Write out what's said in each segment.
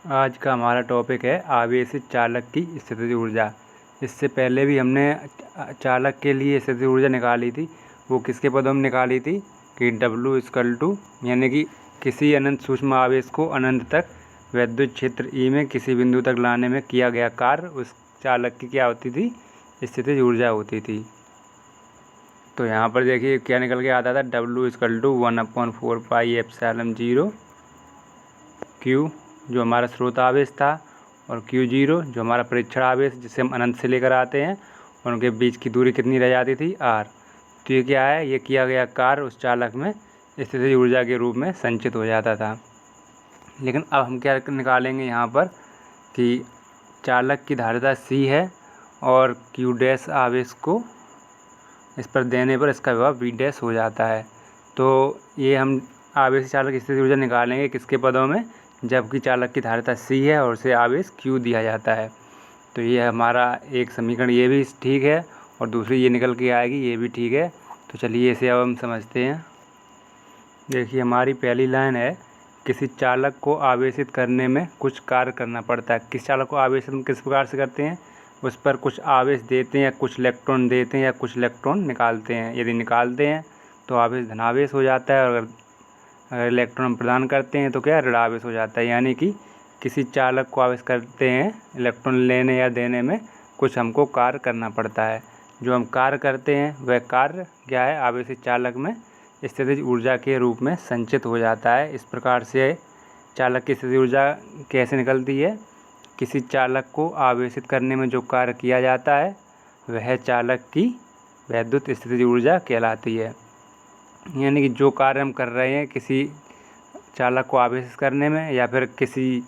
आज का हमारा टॉपिक है आवेशित चालक की स्थितिज ऊर्जा। इससे पहले भी हमने चालक के लिए स्थितिज ऊर्जा निकाली थी। वो किसके पदों में निकाली थी कि W यानी कि किसी अनंत सूक्ष्म आवेश को अनंत तक विद्युत क्षेत्र E में किसी बिंदु तक लाने में किया गया कार्य उस चालक की क्या होती थी, स्थितिज ऊर्जा होती थी। तो यहाँ पर देखिए क्या निकल के आता था, W =1/4πε0 Q जो हमारा स्रोत आवेश था और Q0 जो हमारा परीक्षण आवेश जिसे हम अनंत से लेकर आते हैं, उनके बीच की दूरी कितनी रह जाती थी, R। तो ये क्या है, ये किया गया कार्य उस चालक में स्थितिज ऊर्जा के रूप में संचित हो जाता था। लेकिन अब हम क्या निकालेंगे यहाँ पर कि चालक की धारिता C है और Q' आवेश को इस पर देने पर इसका विभव V' हो जाता है। तो ये हम आवेशी चालक स्थितिज ऊर्जा निकालेंगे किसके पदों में, जबकि चालक की धारिता C है और उसे आवेश Q दिया जाता है। तो ये हमारा एक समीकरण ये भी ठीक है और दूसरी ये निकल के आएगी, ये भी ठीक है। तो चलिए इसे अब हम समझते हैं। देखिए हमारी पहली लाइन है, किसी चालक को आवेशित करने में कुछ कार्य करना पड़ता है। किस चालक को आवेशित हम किस प्रकार से करते हैं, उस पर कुछ आवेश देते हैं या कुछ इलेक्ट्रॉन देते हैं या कुछ इलेक्ट्रॉन निकालते हैं। यदि निकालते हैं तो आवेश धनावेश हो जाता है और अगर इलेक्ट्रॉन प्रदान करते हैं तो क्या ऋणावेश हो जाता है। यानी कि किसी चालक को आवेश करते हैं, इलेक्ट्रॉन लेने या देने में कुछ हमको कार्य करना पड़ता है। जो हम कार्य करते हैं वह कार्य क्या है, आवेशित चालक में स्थितिज ऊर्जा के रूप में संचित हो जाता है। इस प्रकार से चालक की स्थितिज ऊर्जा कैसे निकलती है, किसी चालक को आवेशित करने में जो कार्य किया जाता है वह चालक की वैद्युत स्थितिज ऊर्जा कहलाती है। यानी कि जो कार्य हम कर रहे हैं किसी चालक को आवेशित करने में या फिर किसी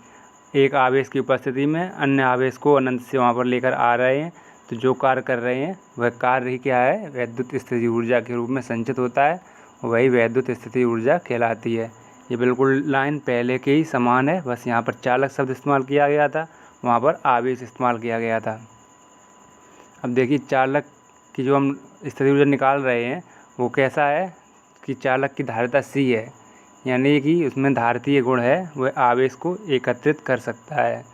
एक आवेश की उपस्थिति में अन्य आवेश को अनंत से वहाँ पर लेकर आ रहे हैं, तो जो कार्य कर रहे हैं वह कार्य ही क्या है, वैद्युत स्थितिज ऊर्जा के रूप में संचित होता है, वही वैद्युत स्थितिज ऊर्जा कहलाती है। ये बिल्कुल लाइन पहले के ही समान है, बस यहाँ पर चालक शब्द इस्तेमाल किया गया था, वहाँ पर आवेश इस्तेमाल किया गया था। अब देखिए चालक की जो हम स्थितिज ऊर्जा निकाल रहे हैं वो कैसा है कि चालक की धारिता C है, यानी कि उसमें धारितीय गुण है, वह आवेश को एकत्रित कर सकता है।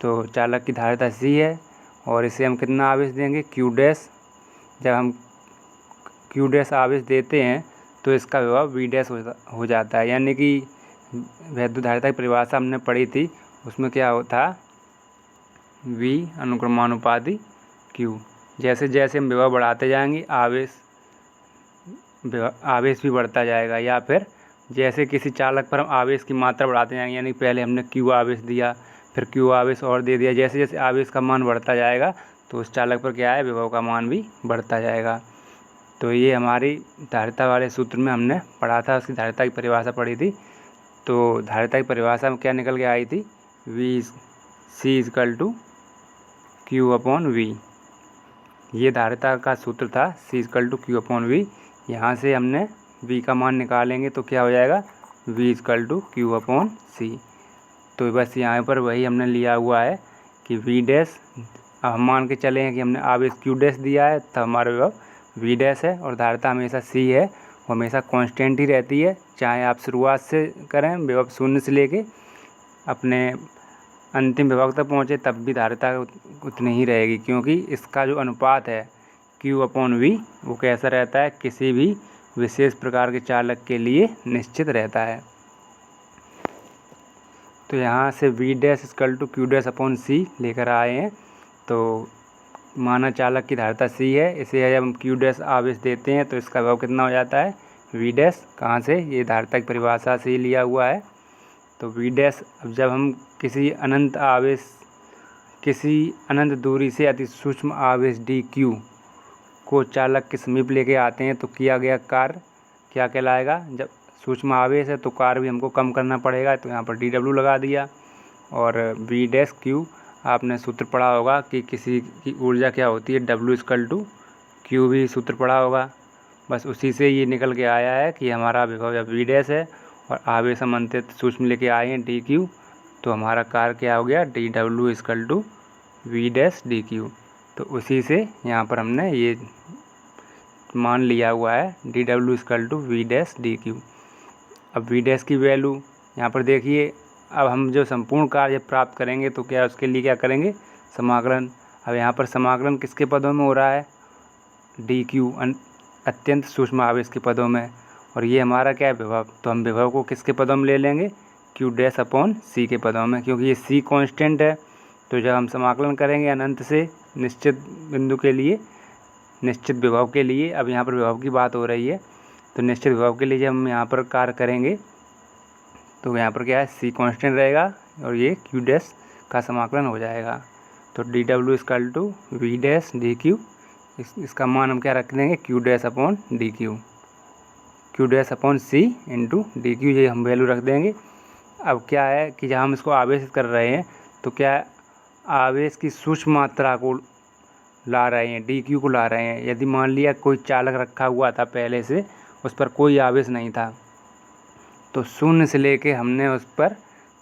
तो चालक की धारिता C है और इसे हम कितना आवेश देंगे, Q'। जब हम Q' आवेश देते हैं तो इसका विभव V' हो जाता है। यानी कि वैद्युत धारिता की परिभाषा हमने पढ़ी थी, उसमें क्या होता, V अनुक्रमानुपाती Q। जैसे जैसे हम विभव बढ़ाते जाएंगे आवेश भी बढ़ता जाएगा, या फिर जैसे किसी चालक पर हम आवेश की मात्रा बढ़ाते जाएंगे, यानी पहले हमने Q आवेश दिया फिर Q आवेश और दे दिया, जैसे जैसे आवेश का मान बढ़ता जाएगा तो उस चालक पर क्या है, विभव का मान भी बढ़ता जाएगा। तो ये हमारी धारिता वाले सूत्र में हमने पढ़ा था, उसकी धारिता की परिभाषा पढ़ी थी। तो धारिता की परिभाषा में क्या निकल के आई थी, C = Q/V। ये धारिता का सूत्र था, C = Q/V। यहाँ से हमने V का मान निकालेंगे तो क्या हो जाएगा, V = Q/C। तो बस यहाँ पर वही हमने लिया हुआ है कि V'। अब हम मान के चले हैं कि हमने आवेश Q' दिया है, तब हमारा विभव V' है और धारिता हमेशा C है, वो हमेशा कांस्टेंट ही रहती है। चाहे आप शुरुआत से करें विभव 0 से लेके अपने अंतिम विभव तक पहुँचे तब भी धारिता उतनी ही रहेगी, क्योंकि इसका जो अनुपात है Q/V वो कैसा रहता है, किसी भी विशेष प्रकार के चालक के लिए निश्चित रहता है। तो यहाँ से V' = Q'/C लेकर आए हैं। तो माना चालक की धारिता C है, इसे जब हम Q' आवेश देते हैं तो इसका विभव कितना हो जाता है, V'। कहाँ से, ये धारिता की परिभाषा से ही लिया हुआ है। तो V'। अब जब हम किसी अनंत दूरी से अति सूक्ष्म आवेश dQ को चालक के समीप लेके आते हैं तो किया गया कार्य क्या कहलाएगा, जब सूक्ष्म आवेश है तो कार्य भी हमको कम करना पड़ेगा, तो यहाँ पर dW लगा दिया। और V'Q आपने सूत्र पढ़ा होगा कि किसी की ऊर्जा क्या होती है, W = Q भी सूत्र पढ़ा होगा, बस उसी से ये निकल के आया है कि हमारा विभव जब V' है और आवेश हम अंतरिक्ष सूक्ष्म लेके आए हैं dQ, तो हमारा कार्य क्या हो गया, dW = V'/dQ। तो उसी से यहाँ पर हमने ये मान लिया हुआ है, dW = V'/dQ। अब V' की वैल्यू यहाँ पर देखिए, अब हम जो संपूर्ण कार्य प्राप्त करेंगे तो क्या उसके लिए क्या करेंगे, समाकलन। अब यहाँ पर समाकलन किसके पदों में हो रहा है, डी क्यू अत्यंत सूक्ष्म आवेश के पदों में, और ये हमारा क्या है, विभव। तो हम विभव को किसके पदों में ले लेंगे, क्यू डैश अपॉन सी के पदों में, क्योंकि ये सी कांस्टेंट है। तो जब हम समाकलन करेंगे अनंत से निश्चित बिंदु के लिए, निश्चित विभव के लिए, अब यहाँ पर विभव की बात हो रही है, तो निश्चित विभव के लिए जब हम यहाँ पर कार्य करेंगे तो यहाँ पर क्या है, सी कांस्टेंट रहेगा और ये क्यू डैश का समाकलन हो जाएगा। तो D W equal to V dash D Q, इसका मान हम क्या रख देंगे, Q dash upon D Q, Q dash upon C into D Q, ये हम वैल्यू रख देंगे। अब क्या है कि जब हम इसको आवेशित कर रहे हैं तो क्या आवेश की सूक्ष्म मात्रा को ला रहे हैं, डी क्यू को ला रहे हैं। यदि मान लिया कोई चालक रखा हुआ था पहले से, उस पर कोई आवेश नहीं था, तो शून्य से लेके हमने उस पर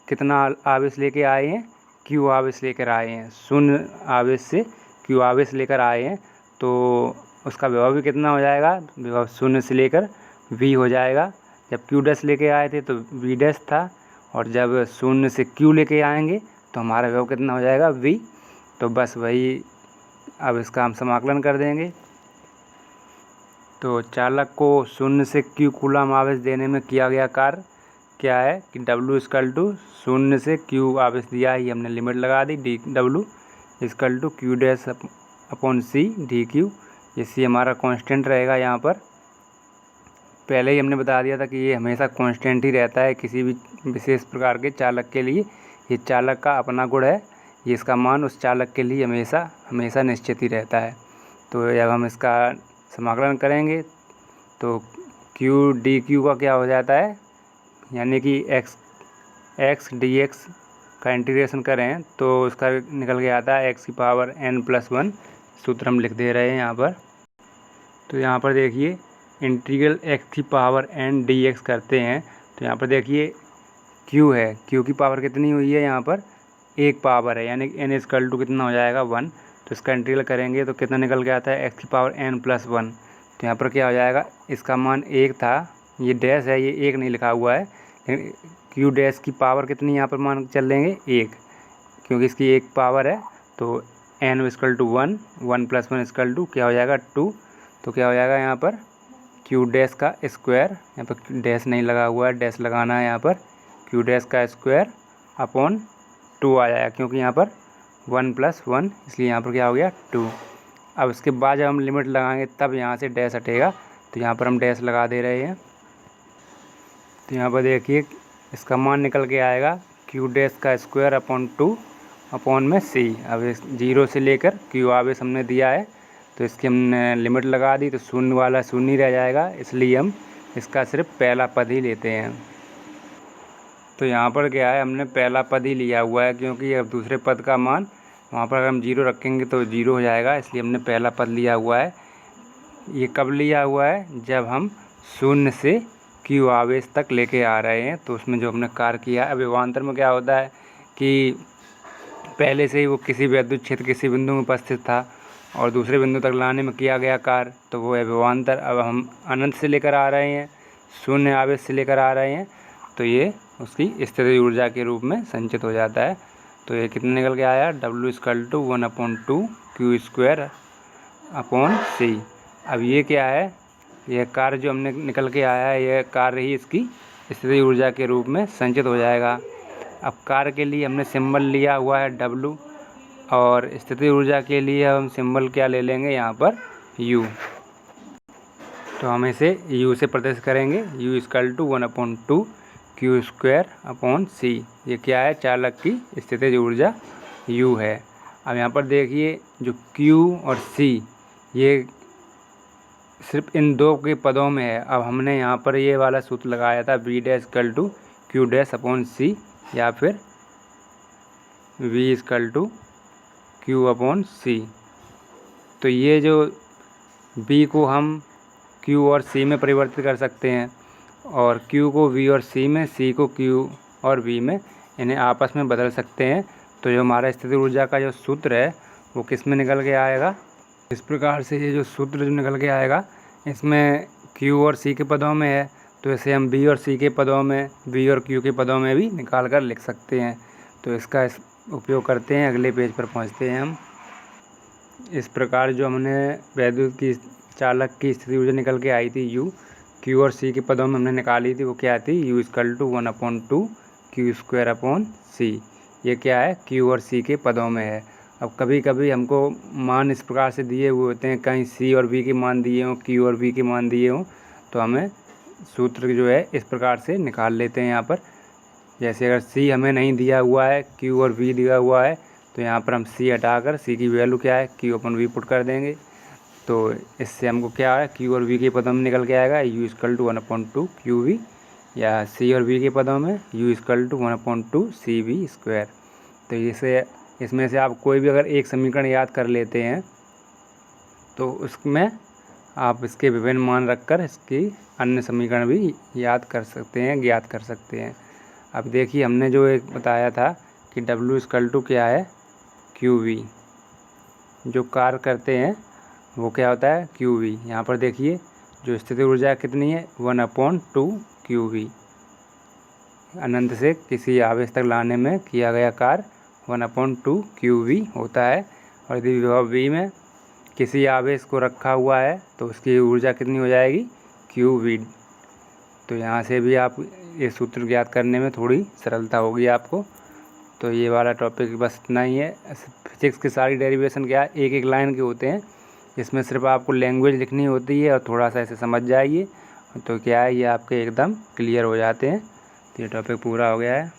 कितना आवेश लेके आए हैं, क्यू आवेश लेकर आए हैं। शून्य आवेश से क्यू आवेश लेकर आए हैं, तो उसका विभव भी कितना हो जाएगा, विभव शून्य से लेकर वी हो जाएगा। जब क्यू डैश लेके आए थे तो वी डैश था, और जब शून्य से क्यू लेके आएंगे तो हमारा विभव कितना हो जाएगा, वी। तो बस वही, अब इसका हम समाकलन कर देंगे। तो चालक को शून्य से क्यू कूलम आवेश देने में किया गया कार्य क्या है कि डब्ल्यू इक्वल टू शून्य से क्यू आवेश दिया है, ये हमने लिमिट लगा दी, D W equal to Q dash upon C D Q. ये सी हमारा कांस्टेंट रहेगा। यहाँ पर पहले ही हमने बता दिया था कि ये हमेशा कांस्टेंट ही रहता है किसी भी विशेष प्रकार के चालक के लिए। ये चालक का अपना गुण है, ये इसका मान उस चालक के लिए हमेशा हमेशा निश्चित ही रहता है। तो जब हम इसका समाकलन करेंगे तो क्यू डी क्यू का क्या हो जाता है, यानी कि एक्स डी एक्स का इंटीग्रेशन करें तो उसका निकल के आता है एक्स की पावर n+1, सूत्र हम लिख दे रहे हैं यहाँ पर। तो यहाँ पर देखिए इंटीग्रल एक्स की पावर n dx करते हैं, तो यहाँ पर देखिए q है, q की पावर कितनी हुई है, यहाँ पर एक पावर है, यानी n इक्वल टू कितना हो जाएगा 1। तो इसका इंटीग्रल करेंगे तो कितना निकल के आता है, x की पावर n+1। तो यहाँ पर क्या हो जाएगा, इसका मान 1 था, ये डैश है, ये 1 नहीं लिखा हुआ है, लेकिन q डैश की पावर कितनी यहाँ पर मान चल लेंगे 1, क्योंकि इसकी एक पावर है। तो n equal to 1, 1+1 equal to क्या हो जाएगा 2। तो क्या हो जाएगा यहाँ पर q डैश का स्क्वायर, यहाँ पर डैश नहीं लगा हुआ है, डैश लगाना है यहाँ पर, q डैश का स्क्वायर अपॉन 2 आ जाएगा, क्योंकि यहाँ पर 1+1, इसलिए यहाँ पर क्या हो गया 2। अब इसके बाद जब हम लिमिट लगाएंगे तब यहाँ से डैश हटेगा, तो यहाँ पर हम डैश लगा दे रहे हैं। तो यहाँ पर देखिए इसका मान निकल के आएगा q डैश का स्क्वायर अपॉन 2 अपॉन में c। अब इस 0 से लेकर q आवेश हमने दिया है, तो इसकी हमने लिमिट लगा दी, तो शून्य वाला शून्य ही रह जाएगा, इसलिए हम इसका सिर्फ पहला पद ही लेते हैं। तो यहाँ पर क्या है, हमने पहला पद ही लिया हुआ है, क्योंकि अब दूसरे पद का मान वहाँ पर अगर हम 0 रखेंगे तो 0 हो जाएगा, इसलिए हमने पहला पद लिया हुआ है। ये कब लिया हुआ है, जब हम शून्य से क्यू आवेश तक लेके आ रहे हैं, तो उसमें जो हमने कार्य किया है। अब विभवांतर में क्या होता है कि पहले से ही वो किसी विद्युत क्षेत्र किसी बिंदु में उपस्थित था और दूसरे बिंदु तक लाने में किया गया कार्य, तो वो है विभवांतर। अब हम अनंत से लेकर आ रहे हैं, शून्य आवेश से लेकर आ रहे हैं, तो ये उसकी स्थितिज ऊर्जा के रूप में संचित हो जाता है। तो ये कितना निकल के आया, W equal to 1/2 Q square upon C. अब ये क्या है, यह कार्य जो हमने निकल के आया है, यह कार्य ही इसकी स्थितिज ऊर्जा के रूप में संचित हो जाएगा। अब कार्य के लिए हमने सिंबल लिया हुआ है W, और स्थितिज ऊर्जा के लिए हम सिंबल क्या ले लेंगे यहाँ पर U। तो हम इसे U से प्रदर्शित करेंगे, U equal to 1/2 Q square upon C. ये क्या है, चालक की स्थितिज ऊर्जा U है। अब यहाँ पर देखिए जो Q और C ये सिर्फ इन दो के पदों में है। अब हमने यहाँ पर ये वाला सूत्र लगाया था V dash equal to Q dash upon C, या फिर V equal to Q upon C. तो ये जो B को हम Q और C में परिवर्तित कर सकते हैं, और Q को V और C में, C को Q और V में, इन्हें आपस में बदल सकते हैं। तो जो हमारा स्थितिज ऊर्जा का जो सूत्र है वो किस में निकल के आएगा, इस प्रकार से। ये जो सूत्र जो निकल के आएगा इसमें Q और C के पदों में है, तो तो इसे हम बी और सी के पदों में, बी और क्यू के पदों में भी निकाल कर लिख सकते हैं। तो इसका उपयोग करते हैं, अगले पेज पर पहुंचते हैं हम। इस प्रकार जो हमने वैद्युत की चालक की स्थिति ऊर्जा निकल के आई थी यू, क्यू और सी के पदों में हमने निकाली थी, वो क्या थी, U = 1/2 Q²/C। ये क्या है, क्यू और सी के पदों में है। अब कभी कभी हमको मान इस प्रकार से दिए हुए होते हैं, कहीं सी और बी के मान दिए हों, क्यू और वी के मान दिए हों, तो हमें सूत्र जो है इस प्रकार से निकाल लेते हैं यहाँ पर। जैसे अगर सी हमें नहीं दिया हुआ है, क्यू और वी दिया हुआ है, तो यहाँ पर हम सी हटाकर सी की वैल्यू क्या है, Q/V पुट कर देंगे। तो इससे हमको क्या है, क्यू और वी के पदों में निकल के आएगा U = 1/2 QV, या सी और बी के पदों में U = 1/2 CV²। तो इसमें से आप कोई भी अगर एक समीकरण याद कर लेते हैं तो उसमें आप इसके विभिन्न मान रखकर इसकी अन्य समीकरण भी याद कर सकते हैं, ज्ञात कर सकते हैं। अब देखिए हमने जो एक बताया था कि W = क्या है, QV। जो कार्य करते हैं वो क्या होता है, QV। यहाँ पर देखिए जो स्थिति ऊर्जा कितनी है, 1/2 QV। अनंत से किसी आवेश तक लाने में किया गया कार्य 1/2 QV होता है। और यदि विभव V में किसी आवेश को रखा हुआ है तो उसकी ऊर्जा कितनी हो जाएगी, QV। तो यहाँ से भी आप ये सूत्र ज्ञात करने में थोड़ी सरलता होगी आपको। तो ये वाला टॉपिक बस इतना ही है। फिजिक्स की सारी डेरिवेशन क्या है, एक एक लाइन के होते हैं। इसमें सिर्फ आपको लैंग्वेज लिखनी होती है और थोड़ा सा ऐसे समझ जाइए तो क्या है, ये आपके एकदम क्लियर हो जाते हैं। तो ये टॉपिक पूरा हो गया है।